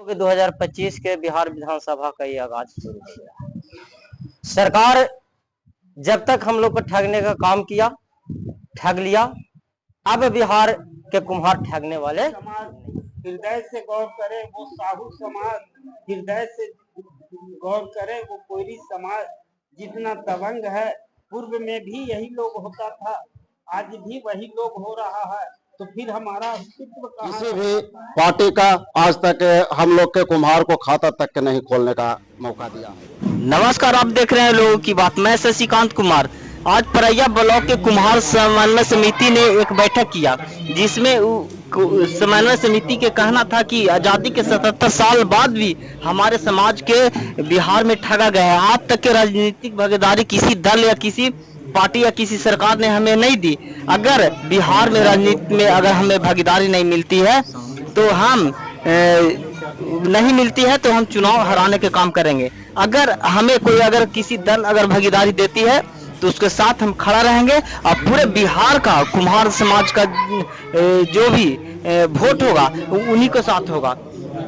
2025 के बिहार विधानसभा का ये आगाज शुरू हो गया। सरकार जब तक हम लोग को ठगने का काम किया, ठग लिया। अब बिहार के कुम्हार ठगने वाले हृदय से गौर करे वो साहू समाज, हृदय से गौर करे वो कोयरी समाज। जितना दबंग है पूर्व में भी यही लोग होता था, आज भी वही लोग हो रहा है, तो फिर हमारा अस्तित्व किसी भी पार्टी का आज तक हम लोग के कुम्हार को खाता तक नहीं खोलने का मौका दिया। नमस्कार, आप देख रहे हैं लोगों की बात। मैं शशिकांत कुमार। आज परैया ब्लॉक के कुम्हार समन्वय समिति ने एक बैठक किया, जिसमें समन्वय समिति के कहना था कि आजादी के 77 साल बाद भी हमारे समाज के बिहार में ठगा गया है। आज तक के राजनीतिक भागीदारी किसी दल या किसी पार्टी या किसी सरकार ने हमें नहीं दी। अगर बिहार में राजनीति में अगर हमें भागीदारी नहीं मिलती है तो हम नहीं मिलती है तो हम चुनाव हराने के काम करेंगे। अगर हमें कोई अगर किसी दल अगर भागीदारी देती है तो उसके साथ हम खड़ा रहेंगे और पूरे बिहार का कुम्हार समाज का जो भी वोट होगा उन्हीं के साथ होगा।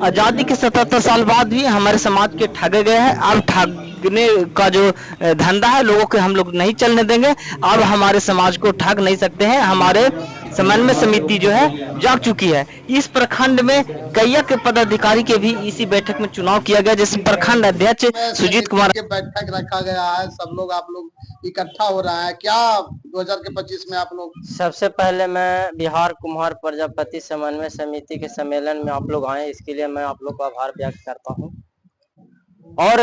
आजादी के 77 साल बाद भी हमारे समाज के ठगे गए हैं। अब ठगने का जो धंधा है लोगों के हम लोग नहीं चलने देंगे। अब हमारे समाज को ठग नहीं सकते हैं। हमारे समन्वय समिति जो है जाग चुकी है। इस प्रखंड में कैया के पदाधिकारी के भी इसी बैठक में चुनाव किया गया, जिसमें प्रखंड अध्यक्ष सुजीत कुमार के बैठक रखा गया है। सब लोग आप लोग इकट्ठा हो रहा है क्या 2025 में आप लोग? सबसे पहले मैं बिहार कुम्हार प्रजापति समन्वय समिति के सम्मेलन में आप लोग आए, इसके लिए मैं आप लोग का आभार व्यक्त करता हूं। और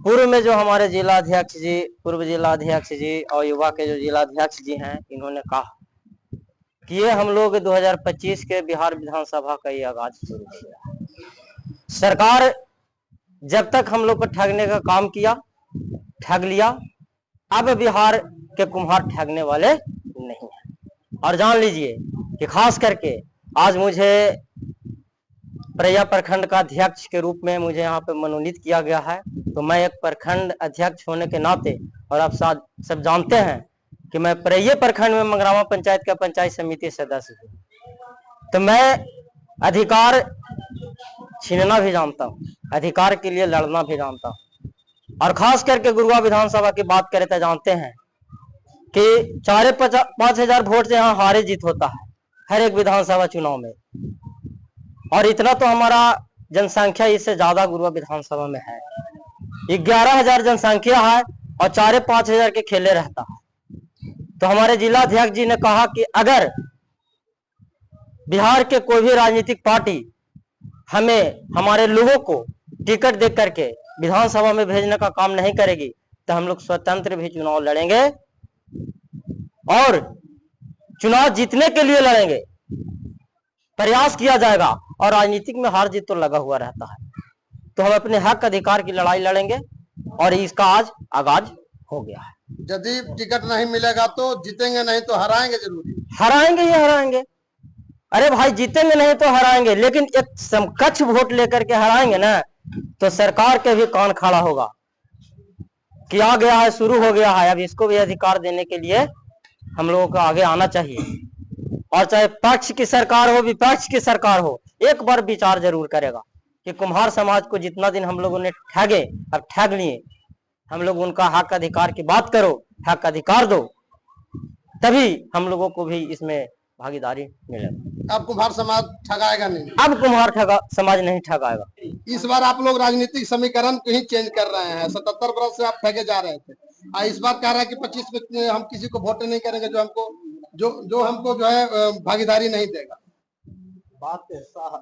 पूर्व में जो हमारे जिलाध्यक्ष जी, पूर्व जिलाध्यक्ष जी और युवा के जो जिलाध्यक्ष जी हैं, इन्होंने कहा कि ये हम लोग 2025 के बिहार विधानसभा का ये आगाज शुरू हो गया। सरकार जब तक हम लोग को ठगने का काम किया, ठग लिया। अब बिहार के कुम्हार ठगने वाले नहीं हैं। और जान लीजिए कि खास करके आज मुझे परैया प्रखंड का अध्यक्ष के रूप में मुझे यहाँ पे मनोनीत किया गया है। तो मैं एक प्रखंड अध्यक्ष होने के नाते, और आप सब जानते हैं कि मैं परैया प्रखंड में मंगरावा पंचायत का पंचायत समिति सदस्य हूँ, तो मैं अधिकार छीनना भी जानता हूँ, अधिकार के लिए लड़ना भी जानता हूँ। और खास करके गुरुआ विधानसभा की बात करें तो जानते हैं कि 4-5 वोट से यहाँ हारे जीत होता है हर एक विधानसभा चुनाव में। और इतना तो हमारा जनसंख्या इससे ज्यादा गुरुआ विधानसभा में है। 11,000 जनसंख्या है और 4-5 हजार के खेले रहता है। तो हमारे जिलाध्यक्ष जी ने कहा कि अगर बिहार के कोई भी राजनीतिक पार्टी हमें, हमारे लोगों को टिकट दे करके विधानसभा में भेजने का काम नहीं करेगी तो हम लोग स्वतंत्र भी चुनाव लड़ेंगे और चुनाव जीतने के लिए लड़ेंगे, प्रयास किया जाएगा। और राजनीतिक में हार जीत तो लगा हुआ रहता है, तो हम अपने हक अधिकार की लड़ाई लड़ेंगे और इसका आज आगाज हो गया है। यदि टिकट नहीं मिलेगा तो जीतेंगे, नहीं तो हराएंगे। जरूरी हराएंगे ही हराएंगे। अरे भाई, जीतेंगे नहीं तो हराएंगे, लेकिन एक समकक्ष वोट लेकर के हराएंगे ना तो सरकार के भी कान खड़ा होगा कि आ गया है, शुरू हो गया है। अब इसको भी अधिकार देने के लिए हम लोगों को आगे आना चाहिए। और चाहे पक्ष की सरकार हो, विपक्ष की सरकार हो, एक बार विचार जरूर करेगा कि कुम्हार समाज को जितना दिन हम लोगों ने ठगे, अब ठग लिए, हम लोग उनका हक अधिकार की बात करो, हक अधिकार दो, तभी हम लोगों को भी इसमें भागीदारी मिलेगा। अब कुम्हार समाज ठगाएगा नहीं? अब कुम्हार समाज नहीं ठगाएगा। इस बार आप लोग राजनीतिक समीकरण को ही चेंज कर रहे हैं। 77 वर्ष से आप ठगे जा रहे थे, इस बार कह रहे हैं कि 25 में हम किसी को वोट नहीं करेंगे जो हमको जो है भागीदारी नहीं देगा। बात ऐसा है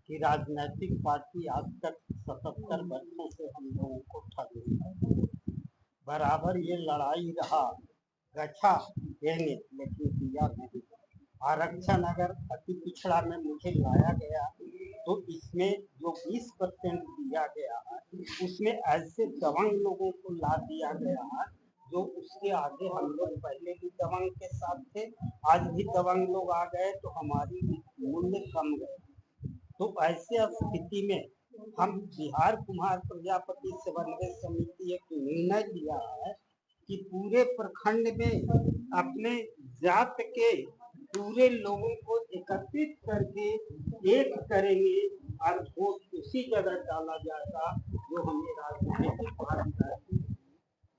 कि राजनीतिक पार्टी आज तक 77 वर्षों से हम लोगों को ठग रही है। बराबर ये लड़ाई रहा, गच्छा देंगे लेकिन दिया नहीं। आरक्षण अगर अति पिछड़ा में मुझे लाया गया तो इसमें जो 20% दिया गया है उसमें ऐसे दबंग लोगों को ला दिया गया है जो उसके आगे हम लोग पहले भी दबंग के साथ थे, आज भी दबंग लोग आ गए तो हमारी मूल्य कम गए। तो ऐसे स्थिति में हम बिहार कुम्हार प्रजापति समन्वय समिति एक निर्णय लिया है कि पूरे प्रखंड में अपने जात के पूरे लोगों को एकत्रित करके एक करेंगे और वोट उसी जगह डाला जाएगा जो हमें राजनीतिक पार्टी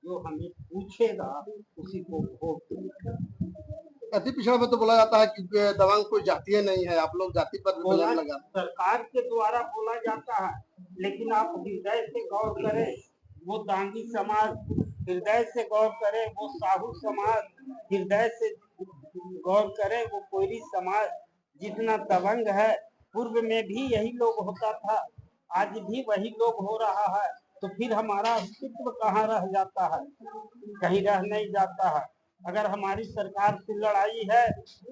जो हमें पूछेगा उसी को वोट देगा। अति पिछड़ा में तो बोला जाता है कि दबंग कोई जातीय नहीं है, आप लोग जाति पर भी बयान लगा। सरकार के द्वारा बोला जाता है, लेकिन आप हृदय से गौर करें, वो दांगी समाज हृदय से गौर करे, वो साहू समाज हृदय से गौर करे, वो कोयरी समाज जितना दबंग है, पूर्व में भी यही लोग होता था, आज भी वही लोग हो रहा है, तो फिर हमारा अस्तित्व कहाँ रह जाता है? कहीं रह नहीं जाता है। अगर हमारी सरकार से लड़ाई है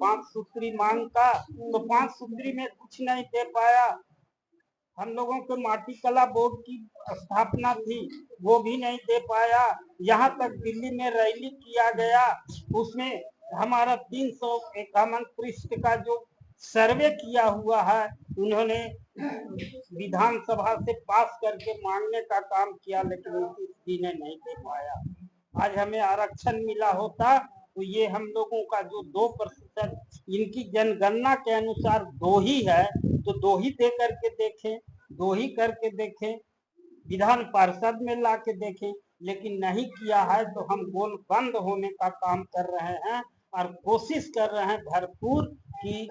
5 सूत्री मांग का, तो 5 सूत्री में कुछ नहीं दे पाया। हम लोगों के माटी कला बोर्ड की स्थापना थी, वो भी नहीं दे पाया। यहाँ तक दिल्ली में रैली किया गया, उसमें हमारा 351 पृष्ठ का जो सर्वे किया हुआ है, उन्होंने विधानसभा से पास करके मांगने का काम किया, लेकिन नीतीश जी ने नहीं दे पाया। आज हमें आरक्षण मिला होता तो ये हम लोगों का जो 2%, इनकी जनगणना के अनुसार 2 ही है, तो 2 ही दे करके देखें, 2 ही करके देखें, विधान पार्षद में ला के देखें, लेकिन नहीं किया है। तो हम गोल बंद होने का काम कर रहे हैं और कोशिश कर रहे हैं भरपूर कि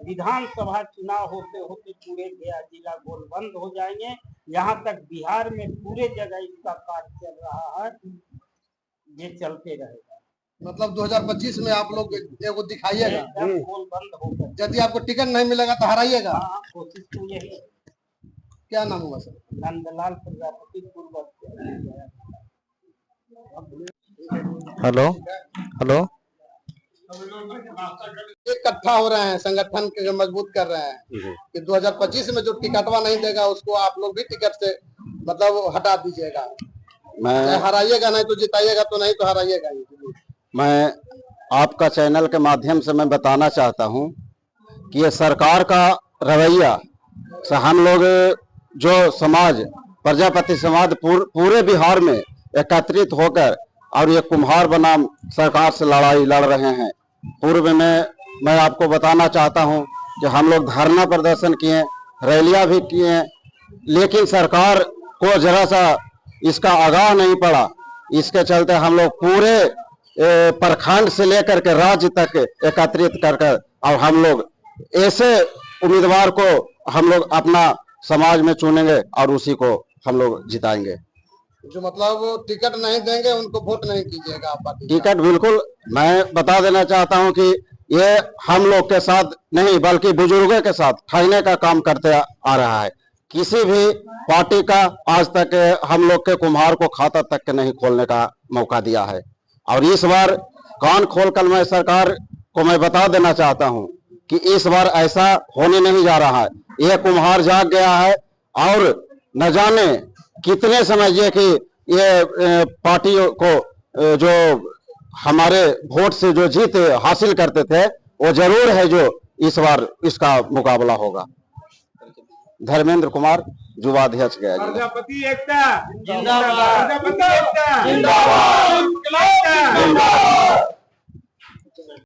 विधानसभा चुनाव होते होते पूरे गया जिला गोल बंद हो जाएंगे। यहाँ तक बिहार में पूरे जगह इसका कार्य चल रहा है, ये चलते रहेगा। मतलब 2025 में आप लोग एगो दिखाइएगा, गोल बंद होगा। यदि आपको टिकट नहीं मिलेगा तो हराइएगा। हाँ, कोशिश तो यही है। क्या नाम हुआ सर? नंदलाल प्रजापति पूर्व। हेलो हेलो इकट्ठा हो रहे हैं, संगठन के मजबूत कर रहे हैं कि 2025 में जो टिकटवा नहीं देगा उसको आप लोग भी टिकट से मतलब हटा दीजिएगा। मैं हराइएगा नहीं तो जिताइएगा, तो नहीं तो हराइएगा। मैं आपका चैनल के माध्यम से मैं बताना चाहता हूं कि ये सरकार का रवैया से हम लोग जो समाज प्रजापति समाज पूरे बिहार में एकत्रित होकर और ये कुम्हार बनाम सरकार से लड़ाई लड़ रहे हैं। पूर्व में मैं आपको बताना चाहता हूं कि हम लोग धरना प्रदर्शन किए, रैलियां भी किए, लेकिन सरकार को जरा सा इसका आगाह नहीं पड़ा। इसके चलते हम लोग पूरे प्रखंड से लेकर के राज्य तक एकत्रित कर और हम लोग ऐसे उम्मीदवार को हम लोग अपना समाज में चुनेंगे और उसी को हम लोग जिताएंगे। जो मतलब टिकट नहीं देंगे उनको वोट नहीं कीजिएगा आप पार्टी। टिकट बिल्कुल, मैं बता देना चाहता हूं कि ये हम लोग के साथ नहीं बल्कि बुजुर्गों के साथ ठहरने का काम करते आ रहा है। किसी भी पार्टी का आज तक हम लोग के कुम्हार को खाता तक नहीं खोलने का मौका दिया है। और इस बार कान खोलकर मैं सरकार को मैं बता देना चाहता हूं कि इस बार ऐसा होने नहीं जा रहा है। यह कुम्हार जाग गया है और न जाने कितने समझिए कि ये पार्टी को जो हमारे वोट से जो जीत हासिल करते थे वो जरूर है जो इस बार इसका मुकाबला होगा। धर्मेंद्र कुमार, युवा अध्यक्ष गया। प्रजापति एकता जिंदाबाद, प्रजापति एकता जिंदाबाद।